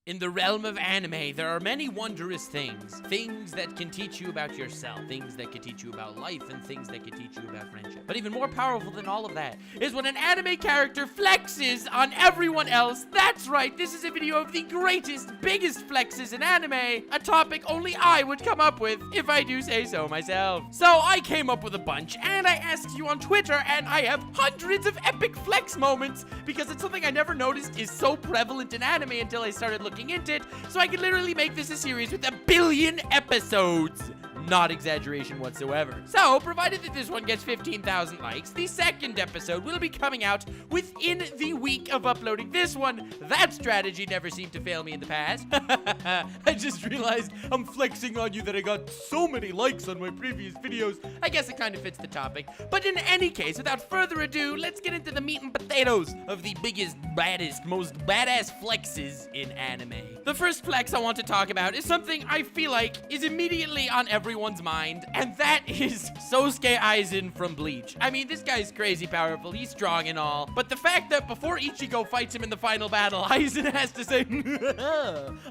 In the realm of anime, there are many wondrous things. Things that can teach you about yourself, things that can teach you about life, and things that can teach you about friendship. But even more powerful than all of that is when an anime character flexes on everyone else. That's right, this is a video of the greatest, biggest flexes in anime, a topic only I would come up with if I do say so myself. So I came up with a bunch, and I asked you on Twitter, and I have hundreds of epic flex moments because it's something I never noticed is so prevalent in anime until I started looking into it, so I could literally make this a series with 1 billion episodes. Not exaggeration whatsoever. So, provided that this one gets 15,000 likes, the second episode will be coming out within the week of uploading this one. That strategy never seemed to fail me in the past. I just realized I'm flexing on you that I got so many likes on my previous videos. I guess it kind of fits the topic. But in any case, without further ado, let's get into the meat and potatoes of the biggest, baddest, most badass flexes in anime. The first flex I want to talk about is something I feel like is immediately on everyone's mind, and that is Sosuke Aizen from Bleach. I mean, this guy's crazy powerful, he's strong and all, but the fact that before Ichigo fights him in the final battle, Aizen has to say,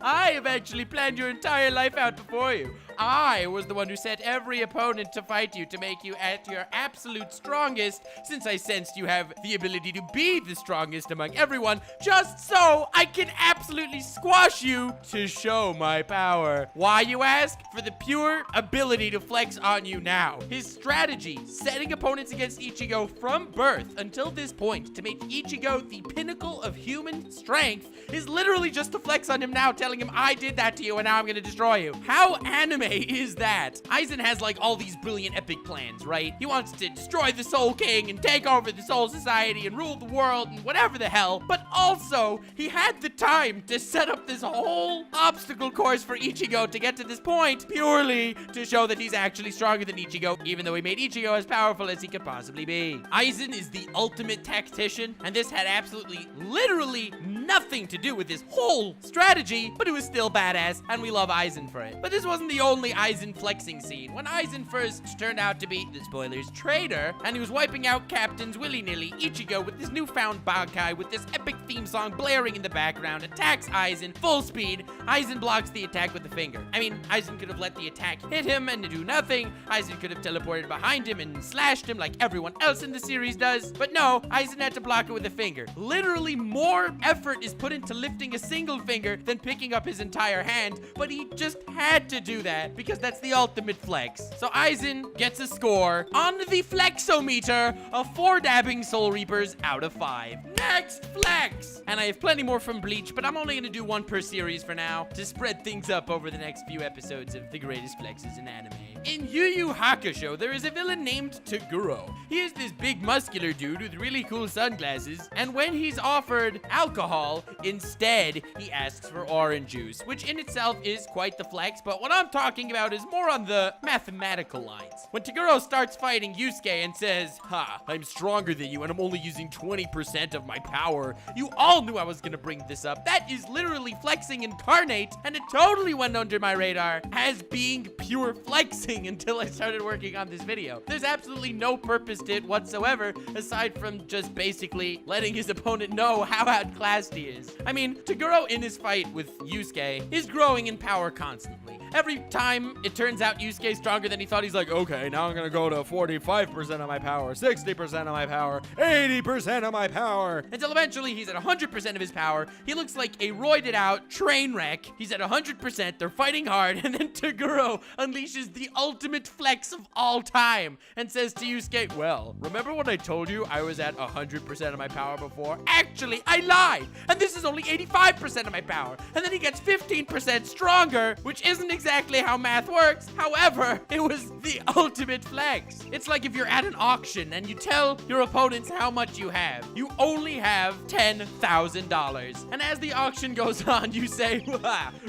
I have actually planned your entire life out before you. I was the one who set every opponent to fight you to make you at your absolute strongest, since I sensed you have the ability to be the strongest among everyone, just so I can absolutely squash you to show my power. Why, you ask? For the pure ability to flex on you now. His strategy, setting opponents against Ichigo from birth until this point to make Ichigo the pinnacle of human strength, is literally just to flex on him now, telling him, I did that to you and now I'm gonna destroy you. How anime is that? Aizen has like all these brilliant epic plans, right? He wants to destroy the Soul King and take over the Soul Society and rule the world and whatever the hell, but also he had the time to set up this whole obstacle course for Ichigo to get to this point purely to show that he's actually stronger than Ichigo, even though he made Ichigo as powerful as he could possibly be. Aizen is the ultimate tactician, and this had absolutely, literally nothing to do with his whole strategy, but it was still badass, and we love Aizen for it. But this wasn't the only Aizen flexing scene. When Aizen first turned out to be, the spoilers, traitor, and he was wiping out captains willy-nilly, Ichigo, with his newfound Bankai, with this epic theme song blaring in the background, attacks Aizen full speed. Aizen blocks the attack with the finger. I mean, Aizen could have let the attack hit him and do nothing. Aizen could have teleported behind him and slashed him like everyone else in the series does. But no, Aizen had to block it with a finger. Literally more effort is put into lifting a single finger than picking up his entire hand, but he just had to do that because that's the ultimate flex. So Aizen gets a score on the flexometer of 4 dabbing Soul Reapers out of 5. Next flex! And I have plenty more from Bleach, but I'm only gonna do one per series for now to spread things up over the next few episodes of the greatest flexes in anime. In Yu Yu Hakusho, there is a villain named Taguro. He is this big muscular dude with really cool sunglasses, and when he's offered alcohol, instead, he asks for orange juice, which in itself is quite the flex, but what I'm talking about is more on the mathematical lines. When Taguro starts fighting Yusuke and says, ha, I'm stronger than you and I'm only using 20% of my power, you all knew I was gonna bring this up. That is literally flexing incarnate, and it totally went under my radar as being pure flexing until I started working on this video. There's absolutely no purpose to it whatsoever, aside from just basically letting his opponent know how outclassed he is. I mean, Taguro in his fight with Yusuke is growing in power constantly. Every time it turns out Yusuke's stronger than he thought, he's like, okay, now I'm gonna go to 45% of my power, 60% of my power, 80% of my power, until eventually he's at 100% of his power. He looks like a roided out train wreck. He's at 100%, they're fighting hard, and then Taguro unleashes the ultimate flex of all time and says to Yusuke, well, remember when I told you I was at 100% of my power before? Actually, I lied, and this is only 85% of my power. And then he gets 15% stronger, which isn't exactly how math works. However, it was the ultimate flex. It's like if you're at an auction and you tell your opponents how much you have. You only have $10,000. And as the auction goes on, you say,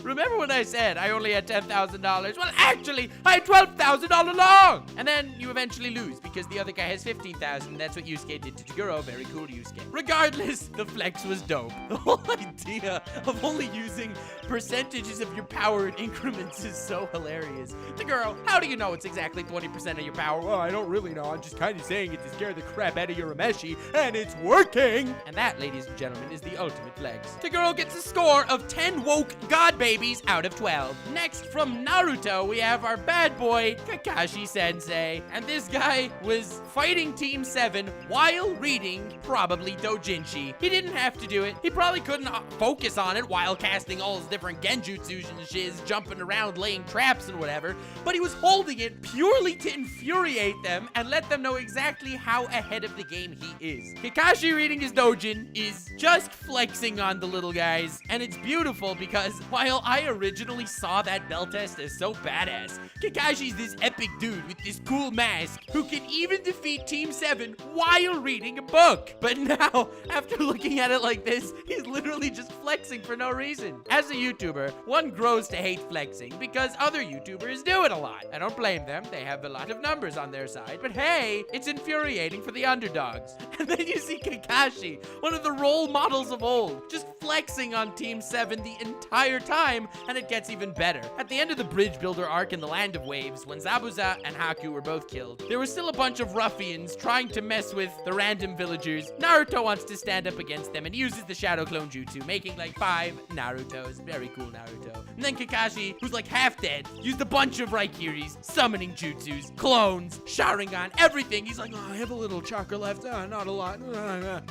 remember when I said I only had $10,000? Well, actually, I had $12,000 all along. And then you eventually lose because the other guy has $15,000. That's what Yusuke did to Taguro. Very cool, Yusuke. Regardless, the flex was dope. The whole idea of only using percentages of your power in increments is so hilarious. Taguro, how do you know it's exactly 20% of your power? Well, I don't really know. I'm just kind of saying it to scare the crap out of Urameshi, and it's working! And that, ladies and gentlemen, is the ultimate flex. Toguro gets a score of 10 woke god babies out of 12. Next, from Naruto, we have our bad boy, Kakashi Sensei. And this guy was fighting Team 7 while reading probably doujinshi. He didn't have to do it. He probably couldn't focus on it while casting all his different genjutsus and shiz, jumping around, laying traps and whatever, but he was holding it purely to infuriate them and let them know exactly how ahead of the game he is. Kakashi reading his doujin is just flexing on the little guys, and it's beautiful because while I originally saw that bell test as so badass, Kakashi's this epic dude with this cool mask who can even defeat Team 7 while reading a book. But now, after looking at it like this, he's literally just flexing for no reason. As a YouTuber, one grows to hate flexing because other YouTubers do it a lot. I don't blame them. They have a lot of numbers on their side. But hey, it's infuriating for the underdogs. And then you see Kakashi, one of the role models of old, just flexing on Team 7 the entire time, and it gets even better. At the end of the bridge builder arc in the Land of Waves, when Zabuza and Haku were both killed, there was still a bunch of ruffians trying to mess with the random villagers. Naruto wants to stand up against them and uses the Shadow Clone Jutsu, making like 5 Narutos. Very cool Naruto. And then Kakashi, who's like half dead, used a bunch of Raikiris, summoning jutsus, clones, Sharingan, everything. He's like, oh, I have a little chakra left, not a lot.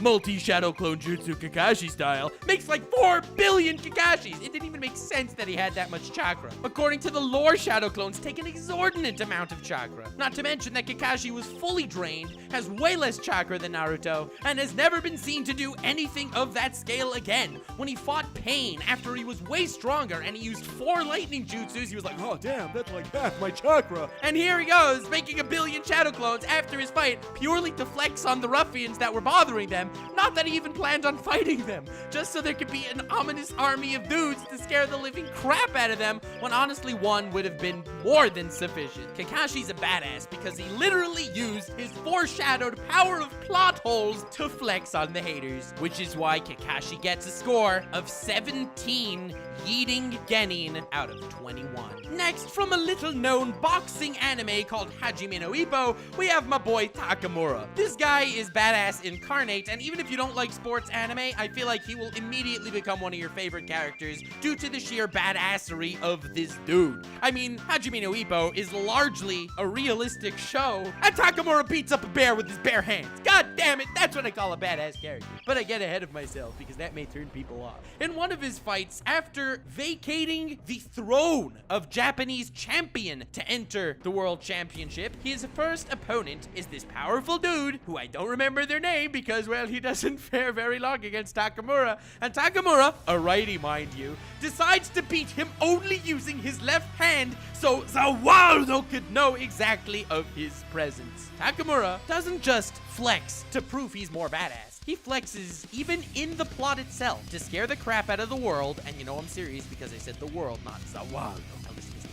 Multi-Shadow Clone Jutsu Kakashi style. Makes like 4 billion Kakashis. It didn't even make sense that he had that much chakra. According to the lore, Shadow Clones take an exorbitant amount of chakra. Not to mention that Kakashi was fully drained, has way less chakra than Naruto, and has never been seen to do anything of that scale again. When he fought Pain after he was way stronger and he used 4 lightning jutsus, he was like, oh damn, that's like half my chakra. And here he goes, making 1 billion Shadow Clones after his fight, purely to flex on the ruffians that were bothering them. Not that he even planned on fighting them, just so there could be an ominous army of dudes to scare the living crap out of them, when honestly one would have been more than sufficient. Kakashi's a badass because he literally used his foreshadowed power of plot holes to flex on the haters, which is why Kakashi gets a score of 17 yeeting genin out of 21. Next, from a little-known boxing anime called Hajime no Ippo, we have my boy Takamura. This guy is badass incarnate, and even if you don't like sports anime, I feel like he will immediately become one of your favorite characters due to the sheer badassery of this dude. I mean, Hajime no Ippo is largely a realistic show, and Takamura beats up a bear with his bare hands. God damn it, that's what I call a badass character. But I get ahead of myself because that may turn people off. In one of his fights, after vacating the throne of Japanese champion to enter the world championship, his first opponent is this powerful dude who I don't remember their name because, well, he doesn't fare very long against Takamura. And Takamura, a righty mind you, decides to beat him only using his left hand so Zawaldo could know exactly of his presence. Takamura doesn't just flex to prove he's more badass. He flexes even in the plot itself to scare the crap out of the world, and you know I'm serious because I said the world, not Zawaldo.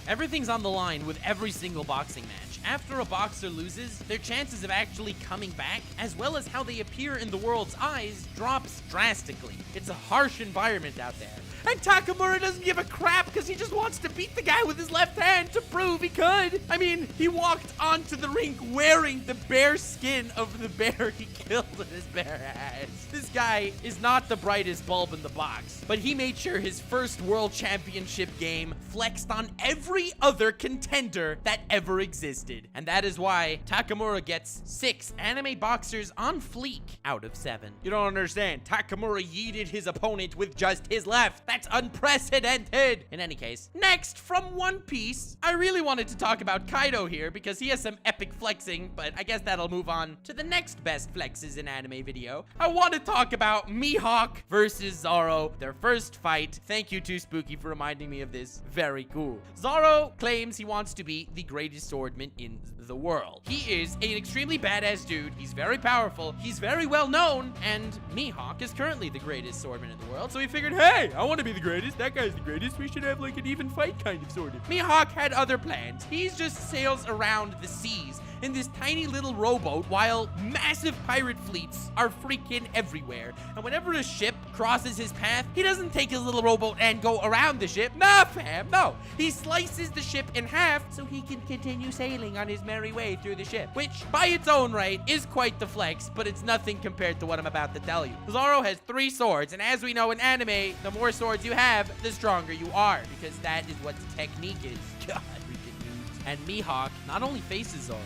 Everything's on the line with every single boxing match. After a boxer loses, their chances of actually coming back, as well as how they appear in the world's eyes, drops drastically. It's a harsh environment out there. And Takamura doesn't give a crap because he just wants to beat the guy with his left hand to prove he could. I mean, he walked onto the rink wearing the bare skin of the bear he killed with his bare hands. This guy is not the brightest bulb in the box, but he made sure his first world championship game flexed on every other contender that ever existed. And that is why Takamura gets 6 anime boxers on fleek out of 7. You don't understand. Takamura yeeted his opponent with just his left. That's unprecedented. In any case, next from One Piece, I really wanted to talk about Kaido here because he has some epic flexing, but I guess that'll move on to the next best flexes in anime video. I want to talk about Mihawk versus Zoro, their first fight. Thank you to Spooky for reminding me of this. Very cool. Zoro claims he wants to be the greatest swordman in the world. He is an extremely badass dude. He's very powerful. He's very well known, and Mihawk is currently the greatest swordman in the world. So he figured, hey, I want to be the greatest. That guy's the greatest. We should have like an even fight kind of sort of. Mihawk had other plans. He just sails around the seas in this tiny little rowboat while massive pirate fleets are freaking everywhere. And whenever a ship crosses his path, he doesn't take his little rowboat and go around the ship. Nah, fam, no. He slices the ship in half so he can continue sailing on his merry way through the ship, which by its own right is quite the flex, but it's nothing compared to what I'm about to tell you. Zoro has 3 swords, and as we know in anime, the more swords you have, the stronger you are, because that is what technique is. God, freaking dudes. And Mihawk not only faces Zoro,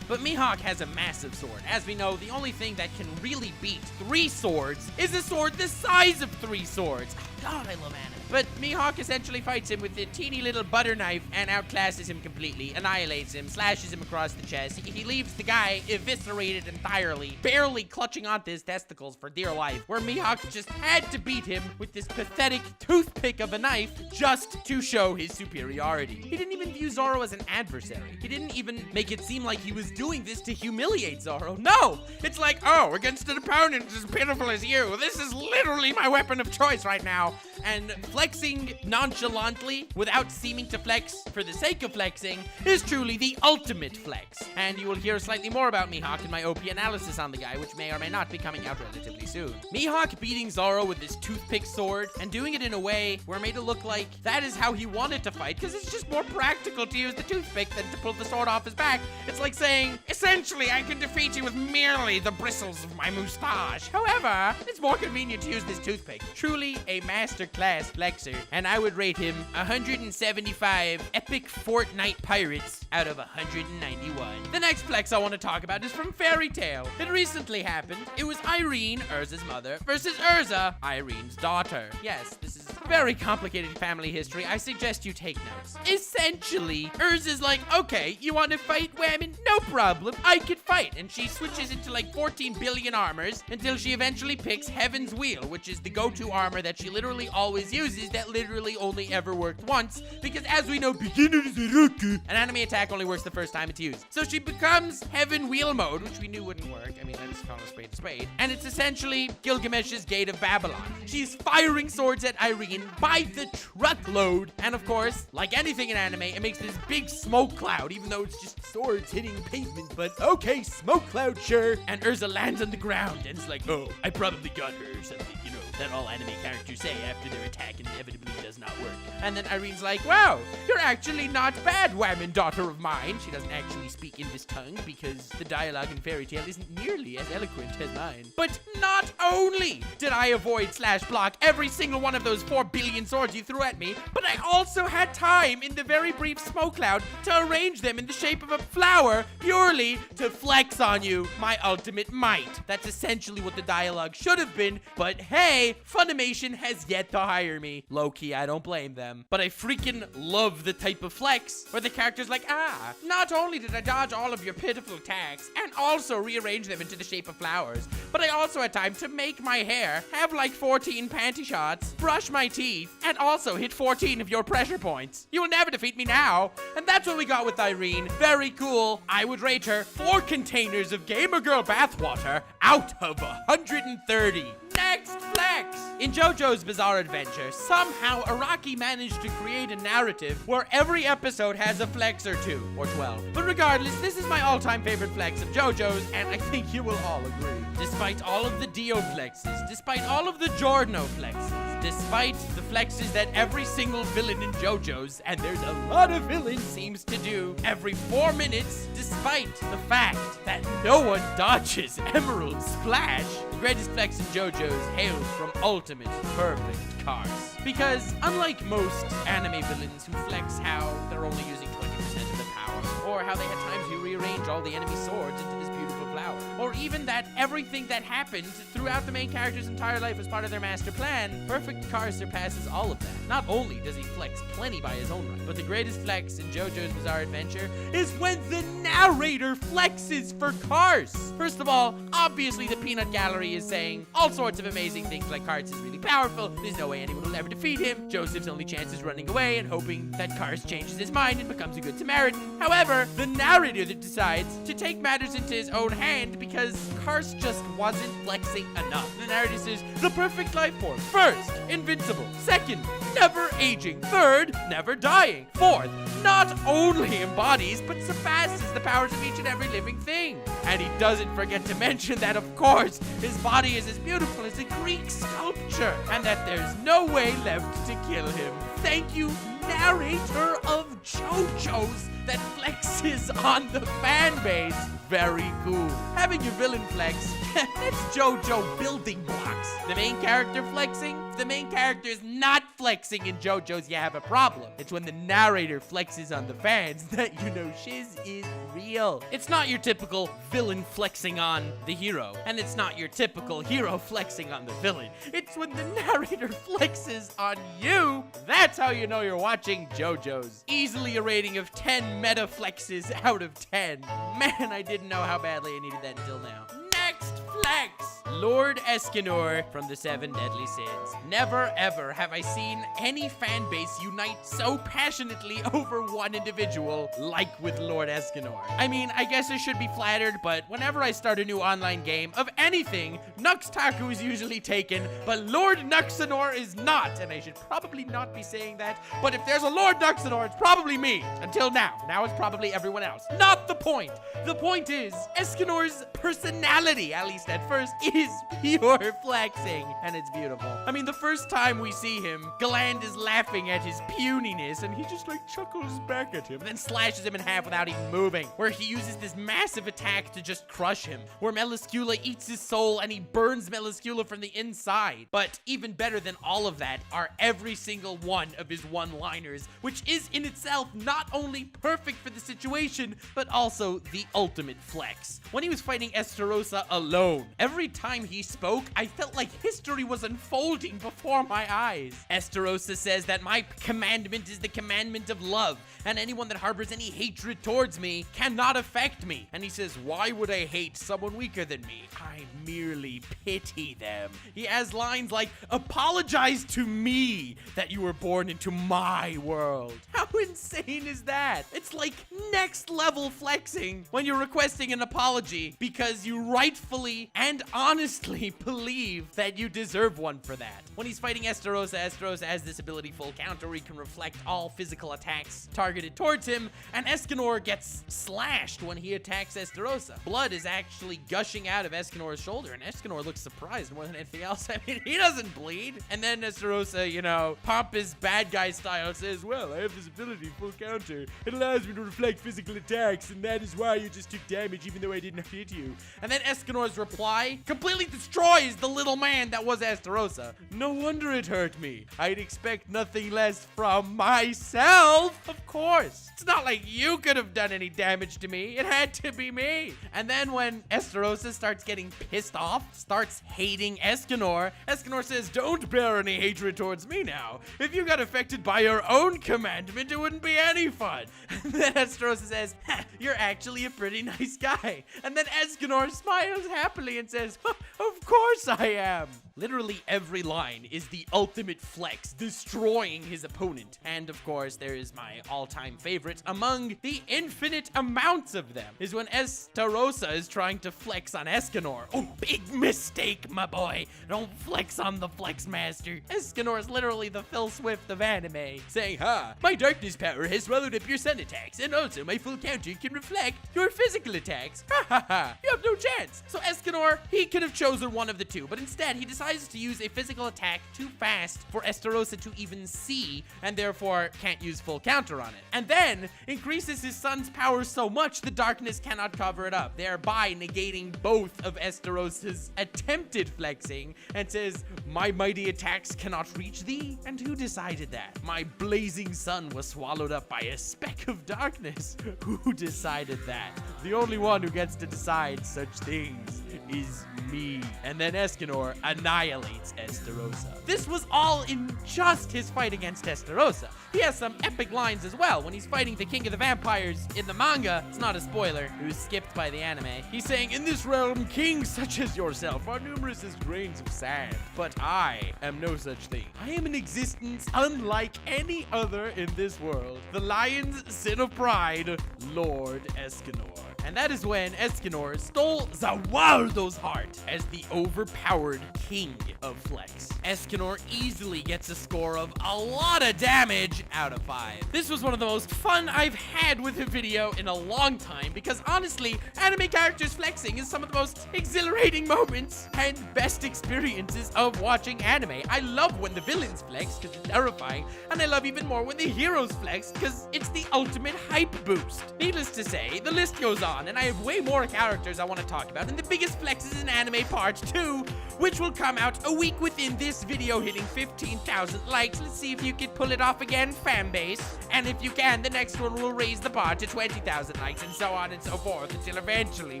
but Mihawk has a massive sword. As we know, the only thing that can really beat 3 swords is a sword the size of 3 swords. Oh, God, I love anime. But Mihawk essentially fights him with a teeny little butter knife and outclasses him completely, annihilates him, slashes him across the chest. He leaves the guy eviscerated entirely, barely clutching onto his testicles for dear life, where Mihawk just had to beat him with this pathetic toothpick of a knife just to show his superiority. He didn't even view Zoro as an adversary. He didn't even make it seem like he was doing this to humiliate Zoro. No! It's like, oh, against an opponent as pitiful as you, this is literally my weapon of choice right now. And flexing nonchalantly without seeming to flex for the sake of flexing is truly the ultimate flex. And you will hear slightly more about Mihawk in my OP analysis on the guy, which may or may not be coming out relatively soon. Mihawk beating Zoro with his toothpick sword and doing it in a way where it made it look like that is how he wanted to fight, because it's just more practical to use the toothpick than to pull the sword off his back. It's like saying, essentially, I can defeat you with merely the bristles of my mustache. However, it's more convenient to use this toothpick. Truly a masterclass flexer, and I would rate him 175 epic Fortnite pirates out of 191. The next flex I want to talk about is from Fairy Tail. It recently happened. It was Irene, Urza's mother, versus Urza, Irene's daughter. Yes, this is very complicated family history. I suggest you take notes. Essentially, Urza's like, okay, you want to fight, women? No problem, I could fight. And she switches into like 14 billion armors until she eventually picks Heaven's Wheel, which is the go-to armor that she literally always uses, that literally only ever worked once, because as we know, an enemy attack only works the first time it's used. So she becomes Heaven Wheel mode, which we knew wouldn't work. I mean, let's call a spade a spade. And it's essentially Gilgamesh's Gate of Babylon. She's firing swords at Irene by the truckload. And of course, like anything in anime, it makes this big smoke cloud, even though it's just swords hitting pavement. But okay, smoke cloud, sure. And Urza lands on the ground and it's like, oh, I probably got her or something, you know, that all anime characters say after their attack inevitably does not work. And then Irene's like, wow, you're actually not bad, woman, daughter of mine. She doesn't actually speak in this tongue because the dialogue in Fairy Tail isn't nearly as eloquent as mine. But not only did I avoid / block every single one of those 4 billion swords you threw at me, but I also had time in the very brief smoke cloud to arrange them in the shape of a flower purely to flex on you my ultimate might. That's essentially what the dialogue should have been, but hey, Funimation has yet to hire me. Low-key, I don't blame them. But I freaking love the type of flex where the character's like, ah, not only did I dodge all of your pitiful attacks and also rearrange them into the shape of flowers, but I also had time to make my hair, have like 14 panty shots, brush my teeth, and also hit 14 of your pressure points. You will never defeat me now. And that's what we got with Irene. Very cool. I would rate her 4 containers of Gamer Girl bathwater out of 130. Next flex! In JoJo's Bizarre Adventure, somehow Araki managed to create a narrative where every episode has a flex or 2, or 12. But regardless, this is my all-time favorite flex of JoJo's, and I think you will all agree. Despite all of the Dio flexes, despite all of the Giorno flexes, despite the flexes that every single villain in JoJo's, and there's a lot of villains, seems to do every 4 minutes, despite the fact that no one dodges Emerald Splash, the greatest flex in JoJo's hails from ultimate perfect cars. Because unlike most anime villains who flex how they're only using 20% of the power, or how they had time to rearrange all the enemy swords into this beautiful flower, or even that everything that happened throughout the main character's entire life was part of their master plan, Perfect Cars surpasses all of that. Not only does he flex plenty by his own right, but the greatest flex in JoJo's Bizarre Adventure is when the narrator flexes for Cars. First of all, obviously the peanut gallery is saying all sorts of amazing things like Cars is really powerful, there's no way anyone will ever defeat him, Joseph's only chance is running away and hoping that Cars changes his mind and becomes a good Samaritan. However, the narrator that decides to take matters into his own hand because Cars just wasn't flexing enough. The narrator says, the perfect life form. First, invincible. Second, never aging. Third, never dying. Fourth, not only embodies, but surpasses the powers of each and every living thing. And he doesn't forget to mention that, of course, his body is as beautiful as a Greek sculpture, and that there's no way left to kill him. Thank you, narrator of JoJo's that flexes on the fan base. Very cool. Having your villain flex, that's JoJo building blocks. The main character flexing? If the main character is not flexing in JoJo's, you have a problem. It's when the narrator flexes on the fans that you know shiz is real. It's not your typical villain flexing on the hero, and it's not your typical hero flexing on the villain. It's when the narrator flexes on you. That's how you know you're watching JoJo's. Easily a rating of 10 meta flexes out of 10. Man, I didn't know how badly I needed that until now. Next flex! Lord Escanor from the 7 Deadly Sins. Never ever have I seen any fan base unite so passionately over one individual like with Lord Escanor. I mean, I guess I should be flattered, but whenever I start a new online game of anything, Nux Taku is usually taken, but Lord Nuxanor is not, and I should probably not be saying that, but if there's a Lord Nuxanor, it's probably me. Until now. Now it's probably everyone else. Not the point. The point is, Escanor's personality, at least at first, is pure flexing, and it's beautiful. I mean, the first time we see him, Galand is laughing at his puniness, and he just like chuckles back at him, then slashes him in half without even moving, where he uses this massive attack to just crush him, where Meliscula eats his soul and he burns Meliscula from the inside. But even better than all of that are every single one of his one-liners, which is in itself not only perfect for the situation, but also the ultimate flex. When he was fighting Estarossa alone, every time he spoke, I felt like history was unfolding before my eyes. Estarossa says that my commandment is the commandment of love, and anyone that harbors any hatred towards me cannot affect me. And he says, why would I hate someone weaker than me? I merely pity them. He has lines like, apologize to me that you were born into my world. How insane is that? It's like next level flexing when you're requesting an apology because you rightfully and honestly believe that you deserve one for that. When he's fighting Estarossa, Estarossa has this ability full counter where he can reflect all physical attacks targeted towards him, and Escanor gets slashed when he attacks Estarossa. Blood is actually gushing out of Escanor's shoulder, and Escanor looks surprised more than anything else. I mean, he doesn't bleed. And then Estarossa, you know, pompous bad guy style says, well, I have this ability, full counter. It allows me to reflect physical attacks, and that is why you just took damage even though I didn't hit you. And then Escanor's reply completely destroys the little man that was Estarossa. No wonder it hurt me. I'd expect nothing less from myself. Of course. It's not like you could have done any damage to me. It had to be me. And then when Estarossa starts getting pissed off, starts hating Escanor, Escanor says, don't bear any hatred towards me now. If you got affected by your own commandment, it wouldn't be any fun. And then Estarossa says, you're actually a pretty nice guy. And then Escanor smiles happily and says, of course I am. Literally every line is the ultimate flex, destroying his opponent. And of course, there is my all-time favorite among the infinite amounts of them, is when Estarossa is trying to flex on Escanor. Oh, big mistake, my boy. Don't flex on the Flex Master. Escanor is literally the Phil Swift of anime, saying, my darkness power has swallowed up your sun attacks, and also my full counter can reflect your physical attacks. You have no chance. So Escanor, he could have chosen one of the two, but instead he decides to use a physical attack too fast for Estarossa to even see, and therefore can't use full counter on it. And then increases his sun's power so much the darkness cannot cover it up, thereby negating both of Estarossa's attempted flexing, and says, my mighty attacks cannot reach thee? And who decided that? My blazing sun was swallowed up by a speck of darkness. Who decided that? The only one who gets to decide such things is me. And then Escanor annihilates Estarossa. This was all in just his fight against Estarossa. He has some epic lines as well when he's fighting the King of the Vampires in the manga. It's not a spoiler. It was skipped by the anime. He's saying, in this realm, kings such as yourself are numerous as grains of sand. But I am no such thing. I am an existence unlike any other in this world. The lion's sin of pride, Lord Escanor. And that is when Escanor stole the world those hearts as the overpowered king of flex. Escanor easily gets a score of a lot of damage out of 5. This was one of the most fun I've had with a video in a long time because honestly, anime characters flexing is some of the most exhilarating moments and best experiences of watching anime. I love when the villains flex because it's terrifying, and I love even more when the heroes flex because it's the ultimate hype boost. Needless to say, the list goes on, and I have way more characters I want to talk about, and the biggest flexes in anime part 2, which will come out a week within this video hitting 15,000 likes. Let's see if you can pull it off again, fanbase. And if you can, the next one will raise the bar to 20,000 likes, and so on and so forth, until eventually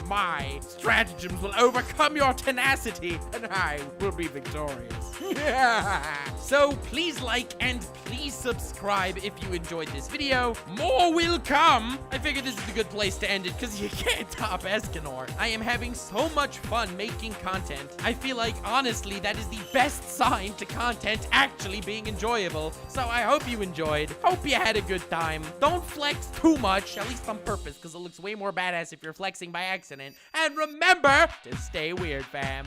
my stratagems will overcome your tenacity, and I will be victorious. So please like and please subscribe if you enjoyed this video. More will come. I figured this is a good place to end it because you can't top Escanor. I am having so much fun making content. I feel like, honestly, that is the best sign to content actually being enjoyable. So I hope you enjoyed. Hope you had a good time. Don't flex too much, at least on purpose, because it looks way more badass if you're flexing by accident. And remember to stay weird, fam.